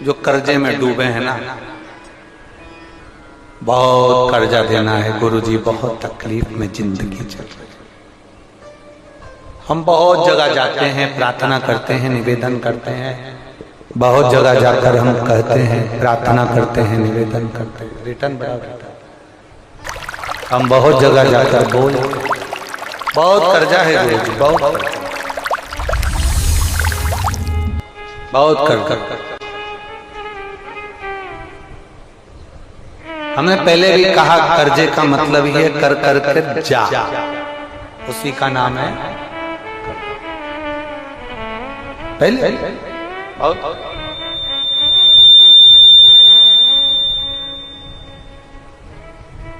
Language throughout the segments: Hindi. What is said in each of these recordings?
जो कर्जे में डूबे हैं ना, बहुत कर्जा देना है गुरुजी, बहुत तकलीफ में जिंदगी चल रही है। हम बहुत जगह जाते हैं, प्रार्थना करते हैं, निवेदन करते हैं, बहुत जगह जाकर हम कहते हैं, प्रार्थना करते हैं, निवेदन करते हैं, रिटर्न बड़ा रहता है। हम बहुत जगह जाकर बोल, बहुत कर्जा है गुरुजी, बहुत कर्जा। हमने पहले भी कहा कर्जे का मतलब ही है कर कर कर जा, उसी का नाम है पहले।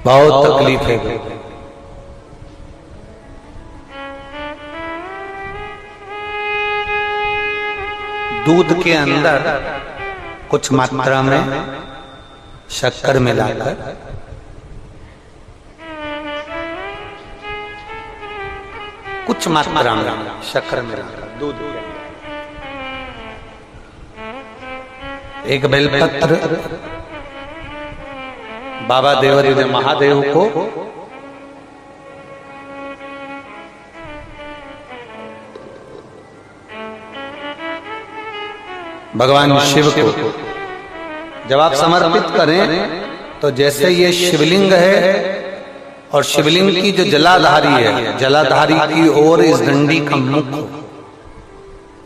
बहुत तकलीफ है। दूध के अंदर कुछ मात्रा में शक्कर मिलाकर कुछ मात्रा में शक्कर मिलाकर दूध, एक बेलपत्र बाबा देवरी महादेव को भगवान शिव को जब आप समर्पित करें तो जैसे ये शिवलिंग है और शिवलिंग की जो जलाधारी है, जलाधारी की ओर इस डंडी का मुख,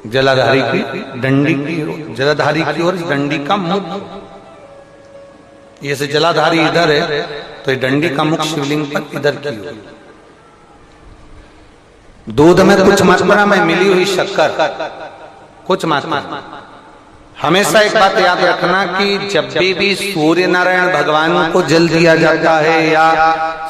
जलाधारी की डंडी की, जलाधारी की ओर इस डंडी का मुख, ये से जलाधारी इधर है तो ये डंडी का मुख शिवलिंग पर इधर की ओर। दूध में कुछ मात्रा में मिली हुई शक्कर, कुछ मात्रा। हमेशा एक बात याद रखना कि जब भी सूर्य नारायण भगवान को जल दिया जाता है या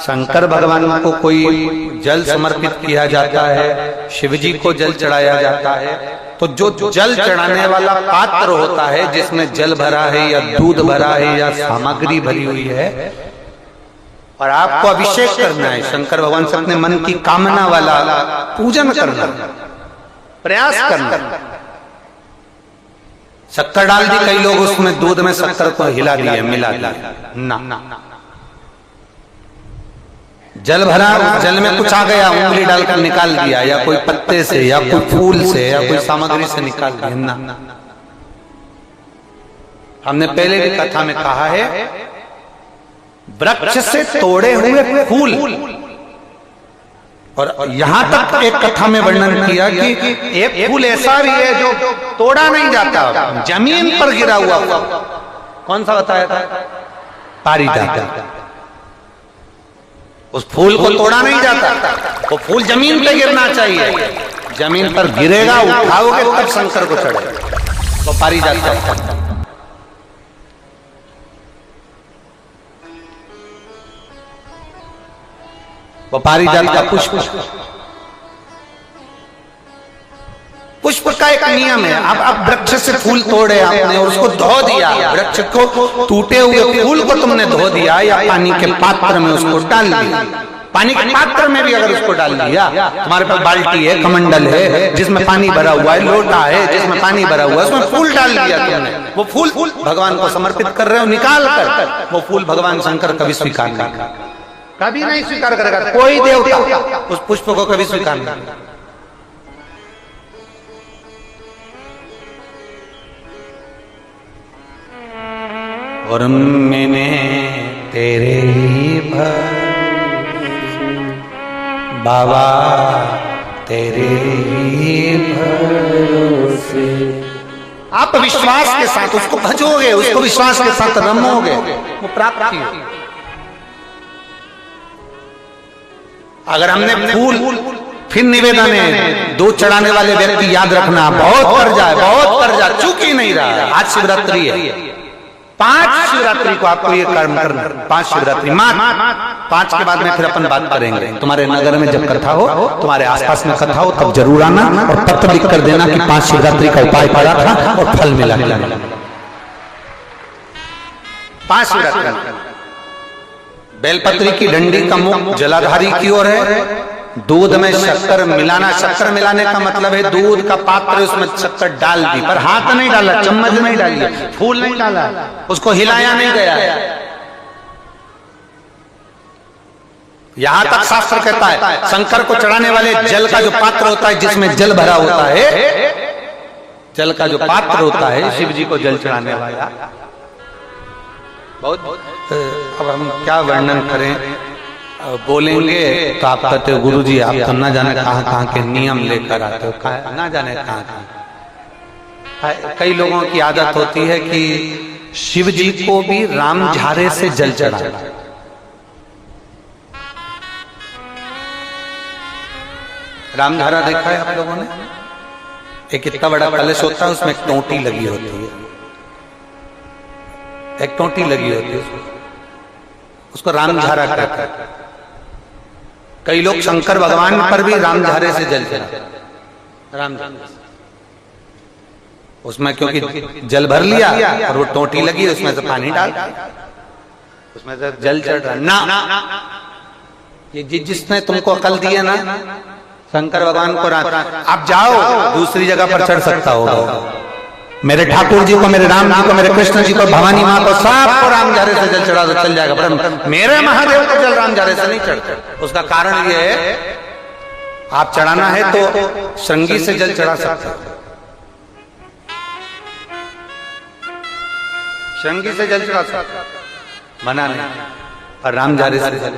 शंकर भगवान को कोई जल समर्पित किया जाता है, शिव जी को जल चढ़ाया जाता है, तो जो जल चढ़ाने वाला पात्र होता है जिसमें जल भरा है या दूध भरा है या सामग्री भरी हुई है और आपको अभिषेक करना है, शंकर भगवान से अपने मन की कामना वाला पूजन करना, प्रयास करना। शक्कर डाल दी, कई लोग उसमें दूध में शक्कर को हिला दिए, मिला दिया ना। जल भरा, जल में कुछ आ गया, उंगली डालकर निकाल दिया या कोई पत्ते से या कोई फूल से या कोई सामग्री से निकाल दिया ना। हमने पहले भी कथा में कहा है, वृक्ष से तोड़े हुए फूल, और यहां तक एक कथा में वर्णन किया कि एक फूल ऐसा भी है जो तोड़ा नहीं जाता, जमीन पर गिरा हुआ। कौन सा बताया था? पारिजात। उस फूल को तोड़ा नहीं जाता, वो फूल जमीन पे गिरना चाहिए, जमीन पर गिरेगा, उठाओगे तब शंकर को चढ़ेगा, वो पारिजात। वो पारिजात का पुष्प का एक नियम है। अब वृक्ष से फूल तोड़े आपने और उसको धो दिया, वृक्ष को, टूटे हुए फूल को तुमने धो दिया या पानी के पात्र में उसको डाल दिया, पानी के पात्र में भी अगर उसको डाल दिया, तुम्हारे पास बाल्टी है, कमंडल है जिसमें पानी भरा हुआ है, लोटा है जिसमें पानी भरा हुआ है, उसमें फूल डाल दिया तुमने, वो फूल भगवान को समर्पित कर रहे हो, निकाल कर वो फूल भगवान शंकर कभी स्वीकार नहीं करेगा, कभी नहीं स्वीकार करेगा, कोई देवता उस पुष्प को कभी स्वीकार नहीं करेगा। और मैंने तेरे ही बाबा तेरे ही भरोसे, आप विश्वास के साथ उसको भजोगे, उसको विश्वास के साथ रमोगे, वो प्राप्ति होगी। अगर हमने फूल, फिर निवेदन है, दूध चढ़ाने वाले व्यक्ति याद रखना, बहुत कर्जा है, बहुत कर्जा, चूक ही नहीं रहा है। आज शिवरात्रि है, 5 शिवरात्रि को आपको ये कर्म करना, 5 शिवरात्रि, 5 के बाद में फिर अपन बात करेंगे। तुम्हारे नगर में जब कथा हो, तुम्हारे आसपास में कथा हो, तब जरूर आना और पत्र लिख कर देना कि 5 शिवरात्रि का उपाय करा था और फल मिला। 5 शिवरात्रि बेलपत्री की डंडी का मुख जलाधारी की ओर है दूध में शक्कर मिलाना, शक्कर मिलाने का मतलब है दूध का पात्र उसमें शक्कर डाल दी, पर हाथ नहीं डाला, चम्मच नहीं डाली, फूल नहीं डाला, उसको हिलाया नहीं गया। यहां तक शास्त्र कहता है शंकर को चढ़ाने वाले जल का जो पात्र होता है, जिसमें जल भरा होता है, जल का जो पात्र होता है शिव जी को जल चढ़ाने वाला, बहुत अब हम क्या वर्णन करें, बोलेंगे तो आप कहते हो गुरु जी आप तो ना जाने कहाँ के नियम लेकर आते हो, ना जाने कहाँ। कई लोगों की आदत होती है कि शिव जी को भी राम झारे से जल चढ़ाना। राम झारा देखा है आप लोगों ने? एक इतना बड़ा कलश होता है, उसमें एक टोंटी लगी होती है, एक टोंटी लगी होती है, उसको राम झारा कहते हैं। कई लोग शंकर भगवान पर भी राम झारे से जल चढ़ाते, राम झारे उसमें, क्योंकि जल भर लिया और वो टोंटी लगी, उसमें से पानी डाल, उसमें से जल चढ़ रहा ना। ये जिसने तुमको अकल दी है ना, शंकर भगवान को आप जाओ दूसरी जगह पर चढ़ सकता होगा, मेरे ठाकुर जी को, मेरे राम जी को, मेरे कृष्ण जी को, भवानी माँ को, सबको राम झारे से जल चढ़ा तो चल जाएगा, पर मेरे महादेव को जल राम झारे से नहीं चढ़ता। उसका कारण ये है, आप चढ़ाना है तो श्रृंगी से जल चढ़ा सकते हो, श्रृंगी से जल चढ़ा सकते, मना नहीं, और राम झारे से जल,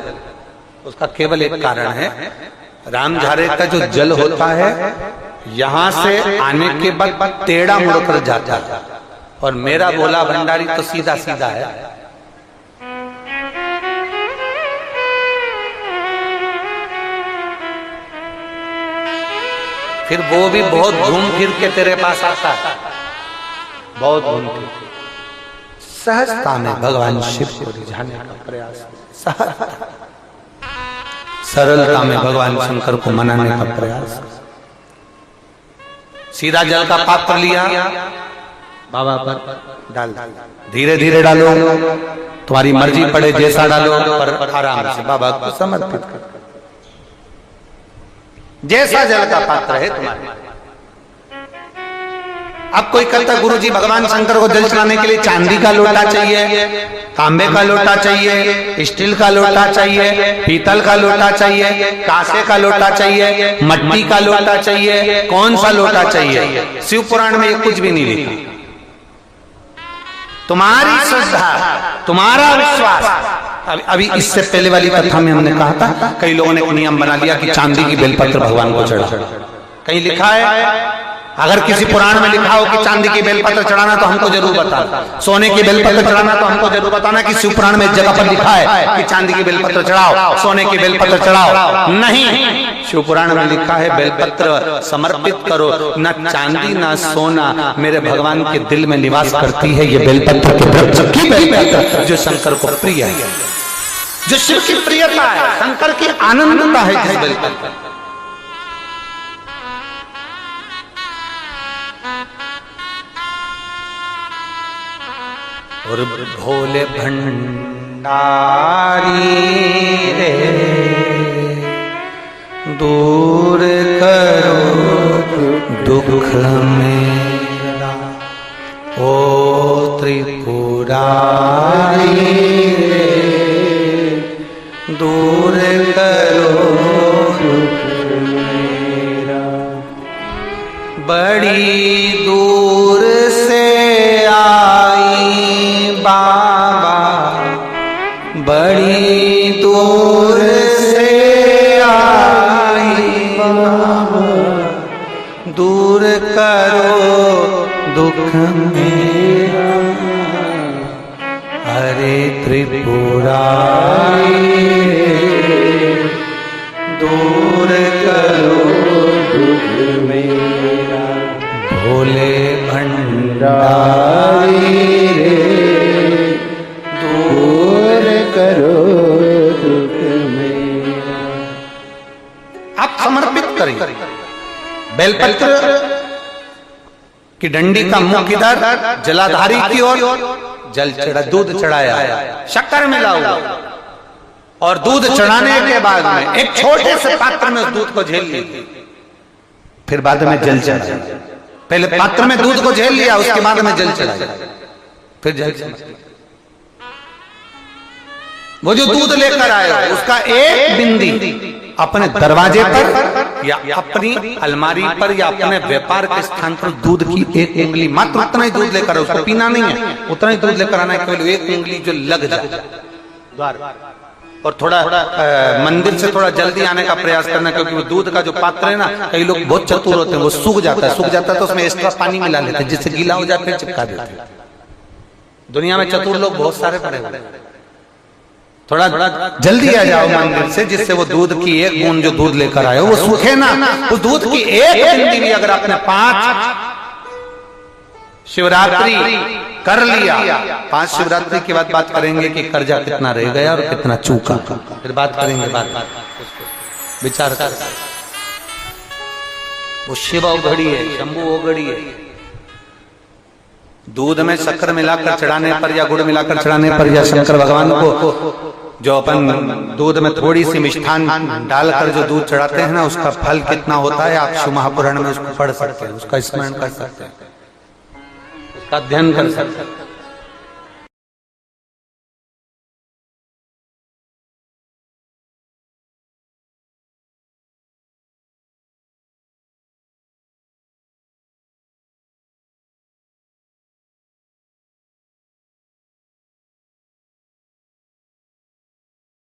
उसका केवल एक कारण है, राम झारे का जो जल होता है यहां से आने के बाद टेढ़ा मुड़कर जाता है, और मेरा भोला भंडारी तो सीधा सीधा है। फिर वो भी बहुत घूम फिर के तेरे पास आता है, बहुत घूम फिर, सहजता में भगवान शिव को रिझाने का प्रयास, सरलता में भगवान शंकर को मनाने का प्रयास। सीधा जल का पात्र लिया, बाबा पर डाल, धीरे धीरे डालो, तुम्हारी मर्जी पड़े जैसा डालो, पर आराम से बाबा को समर्पित कर, जैसा जल का पात्र है तुम्हारे। अब कोई कहता गुरु जी भगवान शंकर को जल चढ़ाने के लिए चांदी का लोटा चाहिए, तांबे का लोटा चाहिए, स्टील का लोटा चाहिए, पीतल का लोटा चाहिए, कांसे का लोटा चाहिए, मट्टी का लोटा चाहिए, कौन सा लोटा चाहिए? शिव पुराण में ये कुछ भी नहीं लिखा। तुम्हारी श्रद्धा, तुम्हारा विश्वास। अभी इससे पहले वाली कथा में हमने कहा था, कई लोगों ने एक नियम बना लिया कि चांदी की बेलपत्र भगवान को चढ़ा। कहीं लिखा है? अगर किसी पुराण में लिखा हो कि चांदी की बेलपत्र चढ़ाना तो हमको जरूर बताना, सोने की बेलपत्र चढ़ाना तो हमको जरूर बताना कि शिव पुराण में एक जगह पर लिखा है कि चांदी की बेलपत्र चढ़ाओ, सोने की बेलपत्र चढ़ाओ। नहीं, शिव पुराण में लिखा है बेलपत्र समर्पित करो, न चांदी न सोना, मेरे भगवान के दिल में निवास करती है ये बेलपत्र के वृक्ष की बेलपत्र, जो शंकर को प्रिय है, जो शिव की प्रियता है, शंकर की आनंदता है जिस बेलपत्र। और भोले भंडारी रे दूर करो दुख मेरा, ओ त्रिपुरारी रे दूर करो दुख मेरा। बड़ी दूर से बाबा, बड़ी दूर से आई बाबा, दूर करो दुख मेरा, हरे त्रिपुरारी दूर करो दुख मेरा। भोले भंडारी करो दुख मेरा। आप समर्पित करें बेलपत्र की डंडी का मुख इधर, जलाधारी की ओर, जल चढ़ा, दूध चढ़ाया, शक्कर मिला हुआ, और दूध चढ़ाने के बाद में एक छोटे से पात्र में उस दूध को झेल लीजिए, फिर बाद में जल चढ़ाया। पहले पात्र में दूध को झेल लिया, उसके बाद में जल चढ़ाया, फिर जल चढ़ाया। वो जो दूध लेकर आए उसका एक बिंदी अपने दरवाजे पर या अपनी अलमारी पर या अपने व्यापार के स्थान पर दूध की एक उंगली, मात्र उतना ही दूध लेकर, उसको पीना नहीं है, उतना ही दूध लेकर आना है, केवल एक उंगली जो लग जाए द्वार, और थोड़ा मंदिर से थोड़ा जल्दी आने का प्रयास करना, क्योंकि वो दूध का जो पात्र है ना, कई लोग बहुत चतुर होते हैं, वो सूख जाता है तो उसमें एक्स्ट्रा पानी मिला लेते हैं, जिससे गीला हो जाता है, चिपका देते हैं। दुनिया में चतुर लोग बहुत सारे पड़े हुए हैं। थोड़ा जल्दी आ जाओ मंदिर से, जिससे वो दूध की एक बूंद जो दूध लेकर आए वो सूखे ना, उस दूध की एक बूंद भी अगर आपने 5 शिवरात्रि कर लिया, 5 शिवरात्रि के बाद बात करेंगे कि कर्जा कितना रह गया और कितना चूका, फिर बात करेंगे, बात विचार कर। वो शिव औघड़ी है, शंभू औघड़ी है। दूध में शक्कर मिलाकर चढ़ाने पर या गुड़ मिलाकर चढ़ाने पर या शंकर भगवान को जो अपन दूध में थोड़ी सी मिष्ठान डालकर जो दूध चढ़ाते हैं ना, उसका फल कितना होता है आप शिव महापुराण में उसको पढ़ सकते हैं, उसका स्मरण कर सकते हैं, उसका अध्ययन कर सकते हैं।